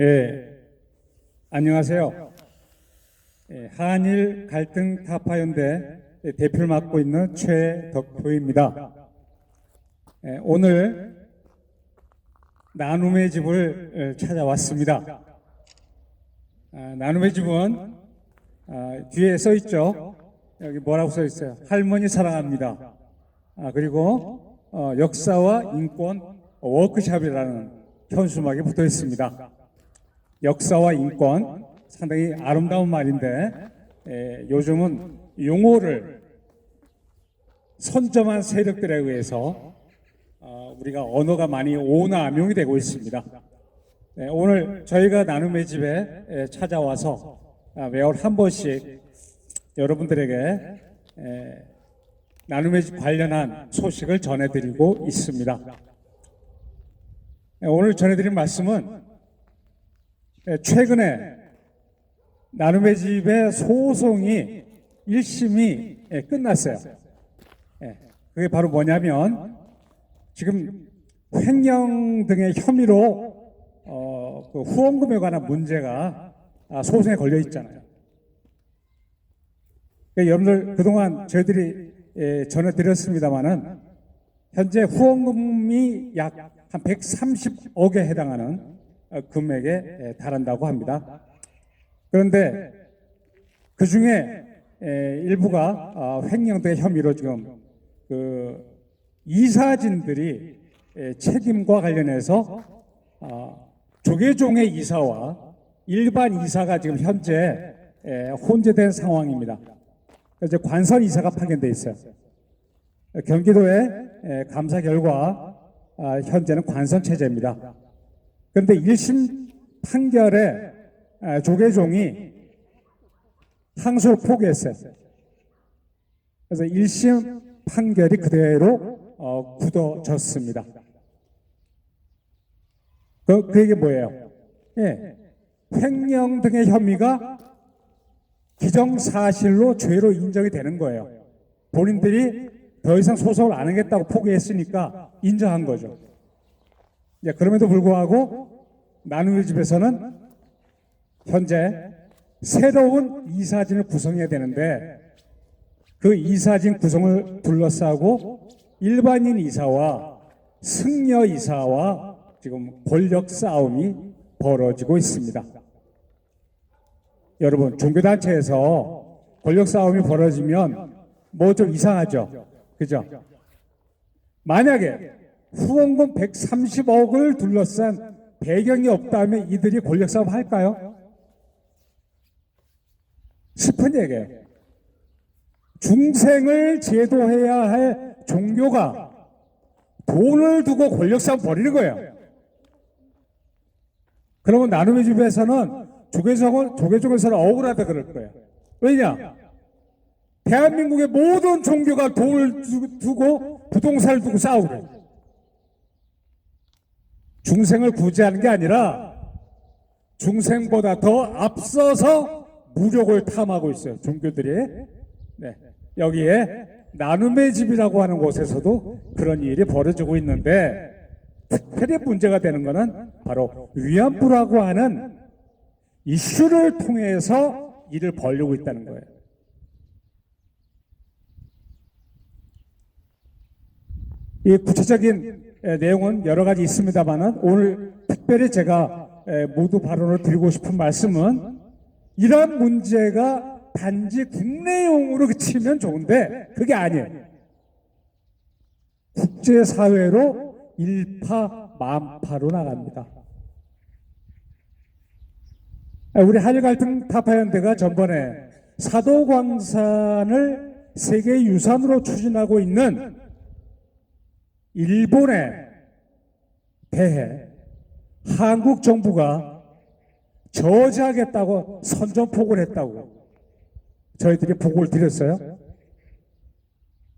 예, 안녕하세요. 한일 갈등 타파연대 대표를 맡고 있는 최덕표입니다. 오늘 나눔의 집을 찾아왔습니다. 나눔의 집은 뒤에 써 있죠. 여기 뭐라고 써 있어요? 할머니 사랑합니다. 그리고 역사와 인권 워크숍이라는 현수막이 붙어 있습니다. 역사와 인권, 상당히 아름다운 말인데 요즘은 용어를 선점한 세력들에 의해서 우리가 언어가 많이 오남용이 되고 있습니다. 오늘 저희가 나눔의 집에 찾아와서 매월 한 번씩 여러분들에게 나눔의 집 관련한 소식을 전해드리고 있습니다. 오늘 전해드릴 말씀은 최근에 나눔의 집의 소송이 1심이 끝났어요. 그게 바로 뭐냐면 지금 횡령 등의 혐의로 그 후원금에 관한 문제가 소송에 걸려 있잖아요. 여러분들 그동안 저희들이 전해드렸습니다마는 현재 후원금이 약 한 130억에 해당하는 금액에 달한다고 합니다. 그런데 그 중에 일부가 횡령된 혐의로 지금 그 이사진들이 책임과 관련해서 조계종의 이사와 일반 이사가 지금 현재 혼재된 상황입니다. 이제 관선 이사가 파견돼 있어요. 경기도의 감사 결과 현재는 관선 체제입니다. 그런데 1심 판결에 조계종이 항소를 포기했어요. 그래서 1심 판결이 그대로 굳어졌습니다. 그 얘기 뭐예요? 횡령 등의 혐의가 기정사실로 죄로 인정이 되는 거예요. 본인들이 더 이상 소송을 안 하겠다고 포기했으니까 인정한 거죠. 그럼에도 불구하고 나눔의 집에서는 현재 새로운 이사진을 구성해야 되는데 그 이사진 구성을 둘러싸고 일반인 이사와 승려 이사와 지금 권력 싸움이 벌어지고 있습니다. 여러분, 종교단체에서 권력 싸움이 벌어지면 뭐 좀 이상하죠? 그죠? 만약에 후원금 130억을 둘러싼 배경이 없다면 이들이 권력 싸움 할까요? 싶은 얘기예요. 중생을 제도해야 할 종교가 돈을 두고 권력 싸움 벌이는 거예요. 그러면 나눔의 집에서는 조계종에서는 억울하다 그럴 거예요. 왜냐? 대한민국의 모든 종교가 돈을 두고 부동산을 두고 싸우고 중생을 구제하는 게 아니라 중생보다 더 앞서서 무력을 탐하고 있어요. 종교들이. 여기에 나눔의 집이라고 하는 곳에서도 그런 일이 벌어지고 있는데 특별히 문제가 되는 것은 바로 위안부라고 하는 이슈를 통해서 일을 벌이고 있다는 거예요. 이 구체적인 내용은 여러 가지 있습니다만은 오늘 특별히 제가 모두 발언을 드리고 싶은 말씀은 이러한 문제가 단지 국내용으로 그치면 좋은데 그게 아니에요. 국제사회로 일파만파로 나갑니다. 우리 한일갈등 타파연대가 전번에 사도광산을 세계유산으로 추진하고 있는 일본에 대해 한국 정부가 저지하겠다고 선전포고를 했다고 저희들이 보고를 드렸어요.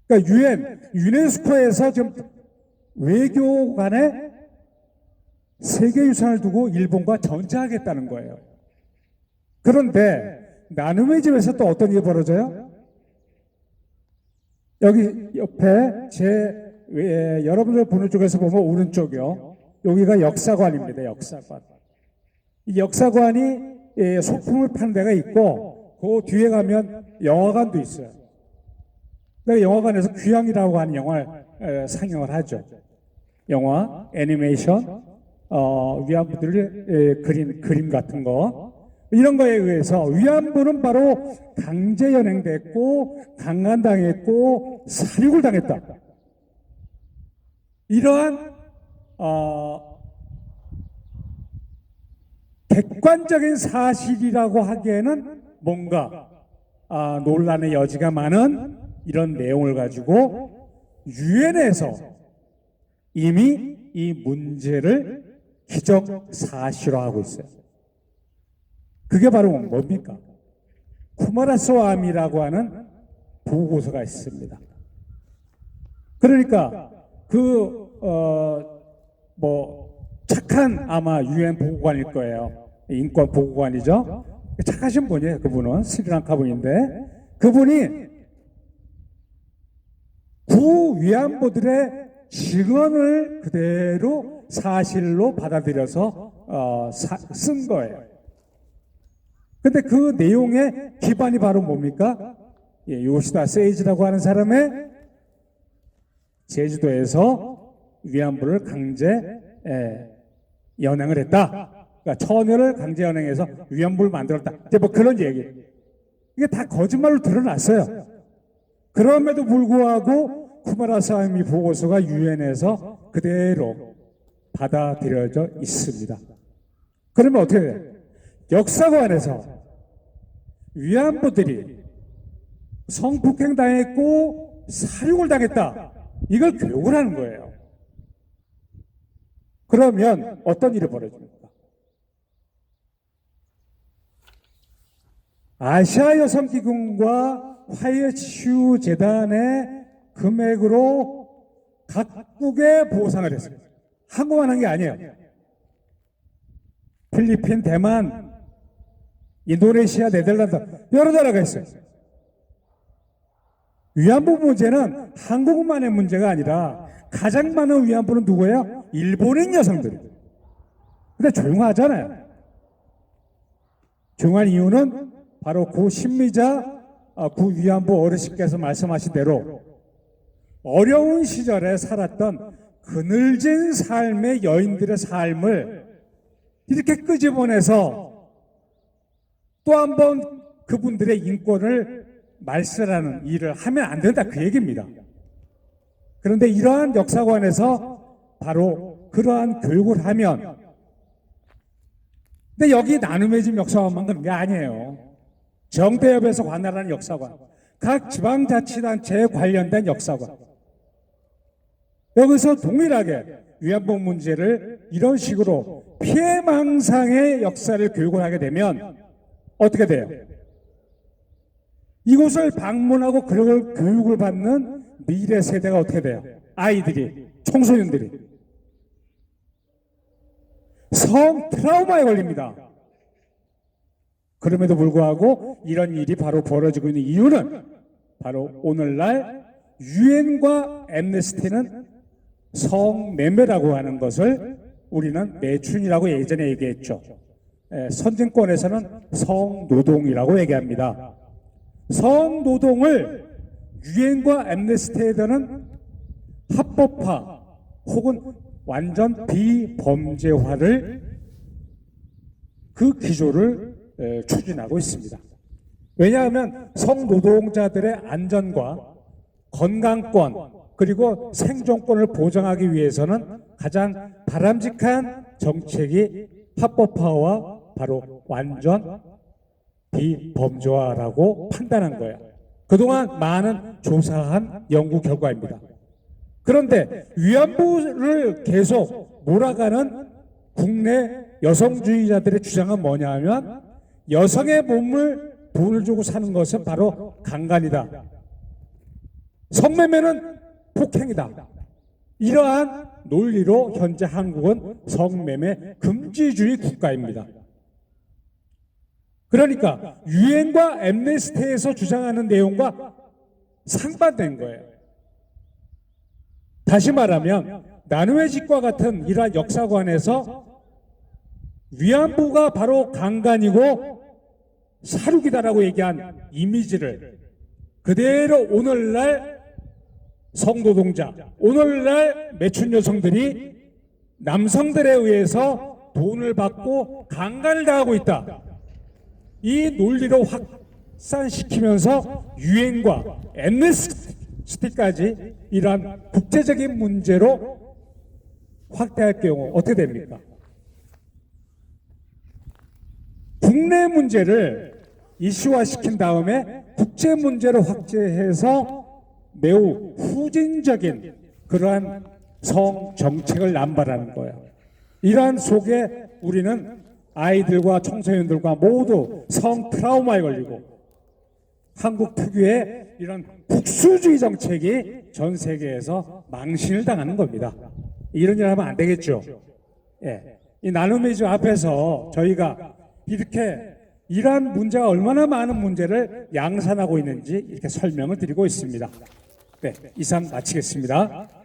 그러니까 유네스코에서 지금 외교 간에 세계유산을 두고 일본과 전쟁하겠다는 거예요. 그런데 나눔의 집에서 또 어떤 일이 벌어져요? 여기 옆에 여러분들 보는 쪽에서 보면 오른쪽이요. 여기가 역사관입니다. 역사관. 이 역사관이 소품을 파는 데가 있고 그 뒤에 가면 영화관도 있어요. 내가 영화관에서 귀향이라고 하는 영화를 상영을 하죠. 영화, 애니메이션, 위안부들이 그린 그림 같은 거 이런 거에 의해서 위안부는 바로 강제 연행됐고 강간당했고 살육을 당했다. 이러한 객관적인 사실이라고 하기에는 뭔가 논란의 여지가 많은 이런 내용을 가지고 유엔에서 이미 이 문제를 기정사실화하고 있어요. 그게 바로 뭡니까? 쿠마라스와미라고 하는 보고서가 있습니다. 그러니까 착한 아마 유엔 보고관일 거예요. 인권 보고관이죠. 착하신 분이에요. 그분은 스리랑카 분인데 그분이 구위안부들의 증언을 그대로 사실로 받아들여서 쓴 거예요. 근데 그 내용의 기반이 바로 뭡니까? 요시다 세이지라고 하는 사람의 제주도에서 위안부를 강제 연행을 했다. 그러니까 처녀를 강제 연행해서 위안부를 만들었다. 이제 뭐 그런 얘기. 이게 다 거짓말로 드러났어요. 그럼에도 불구하고 쿠마라스와미 보고서가 유엔에서 그대로 받아들여져 있습니다. 그러면 어떻게 돼요? 역사관에서 위안부들이 성폭행 당했고 살육을 당했다. 이걸 교육을 하는 거예요. 그러면 어떤 일이 벌어집니까? 아시아 여성기금과 화해치유재단의 금액으로 각국에 보상을 했어요. 한국만 한 게 아니에요. 필리핀, 대만, 인도네시아, 네덜란드 여러 나라가 있어요. 위안부 문제는 한국만의 문제가 아니라 가장 많은 위안부는 누구예요? 일본인 여성들. 근데 조용하잖아요. 조용한 이유는 바로 고 신미자 구 위안부 어르신께서 말씀하신 대로 어려운 시절에 살았던 그늘진 삶의 여인들의 삶을 이렇게 끄집어내서 또 한 번 그분들의 인권을 말살하는 일을 하면 안 된다 그 얘기입니다. 그런데 이러한 역사관에서 바로 그러한 교육을 하면 근데 여기 나눔의 집 역사관만 그런 게 아니에요. 정대협에서 관할하는 역사관, 각 지방자치단체에 관련된 역사관 여기서 동일하게 위안부 문제를 이런 식으로 피해망상의 역사를 교육을 하게 되면 어떻게 돼요? 이곳을 방문하고 그걸 교육을 받는 미래 세대가 어떻게 돼요? 아이들이, 청소년들이 성 트라우마에 걸립니다. 그럼에도 불구하고 이런 일이 바로 벌어지고 있는 이유는 바로 오늘날 유엔과 엠네스티는 성매매라고 하는 것을 우리는 매춘이라고 예전에 얘기했죠. 선진권에서는 성노동이라고 얘기합니다. 성노동을 유엔과 엠네스티에서는 합법화 혹은 완전 비범죄화를 그 기조를 추진하고 있습니다. 왜냐하면 성노동자들의 안전과 건강권 그리고 생존권을 보장하기 위해서는 가장 바람직한 정책이 합법화와 바로 완전 비범죄화라고 판단한 거예요. 그동안 많은 조사한 연구 결과입니다. 그런데 위안부를 계속 몰아가는 국내 여성주의자들의 주장은 뭐냐 하면 여성의 몸을 돈을 주고 사는 것은 바로 강간이다. 성매매는 폭행이다. 이러한 논리로 현재 한국은 성매매 금지주의 국가입니다. 그러니까 유엔과 엠네스티에서 주장하는 내용과 상반된 거예요. 다시 말하면 나누의 집과 같은 이러한 역사관에서 위안부가 바로 강간이고 살육이다라고 얘기한 이미지를 그대로 오늘날 성노동자, 오늘날 매춘 여성들이 남성들에 의해서 돈을 받고 강간을 당하고 있다. 이 논리로 확산시키면서 유엔과 엠네스티까지 이러한 국제적인 문제로 확대할 경우 어떻게 됩니까? 국내 문제를 이슈화시킨 다음에 국제 문제로 확대해서 매우 후진적인 그러한 성 정책을 남발하는 거예요. 이러한 속에 우리는 아이들과 청소년들과 모두 성 트라우마에 걸리고 한국 특유의 이런 국수주의 정책이 전 세계에서 망신을 당하는 겁니다. 이런 일 하면 안 되겠죠. 예. 이 나눔의 주 앞에서 저희가 이렇게 이러한 문제가 얼마나 많은 문제를 양산하고 있는지 이렇게 설명을 드리고 있습니다. 네, 이상 마치겠습니다.